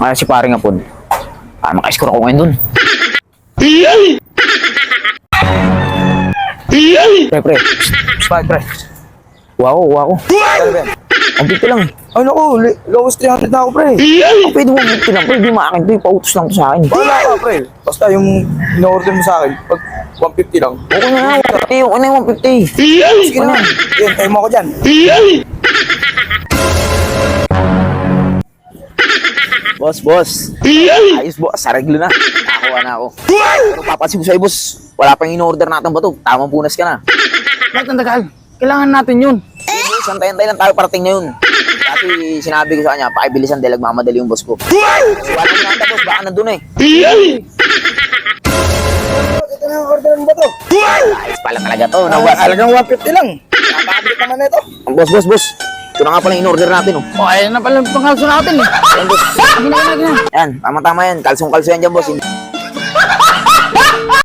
Kaya si paring Apon. Para maka-score ako ngayon dun. Pre. Spike, pre. Wow. Ang bigti lang. Ay naku, lowest 300 na ako, pre. Ang pwede mo bigti lang, pre. Di maakin to. Pautos lang to sa akin. Wala ka, pre. Basta yung in-order mo sa akin, pag 150 lang. Okay na, 150. Okay na yung 150. Sige na. Yan, tayo mo ako dyan. Boss. Ayos, boss. Sariglo na. Nakakuha na ako. Pero papansin ko sa'yo, boss. Wala pang in-order natin ba to? Tamang punas ka na. Bakit ang tagal? Kailangan natin yun. Boss, antay-antay lang tayo parating na yun. Kasi sinabi ko sa kanya, pakibilisan dahil nagmamadali yung boss ko. Wala mo nata, boss. Baka nandun eh. Ito na yung order mo ba to? Ayos pala talaga to. No, boss. Alagang 150 lang. Nakakabit naman na ito. Boss. Ito na nga pala yung in-order natin, oh. O, ayun na pala yung pangkalso natin eh. Ayan, boss. Gina. Yan, tama-tama yan. Kalsong-kalso yan dyan, boss.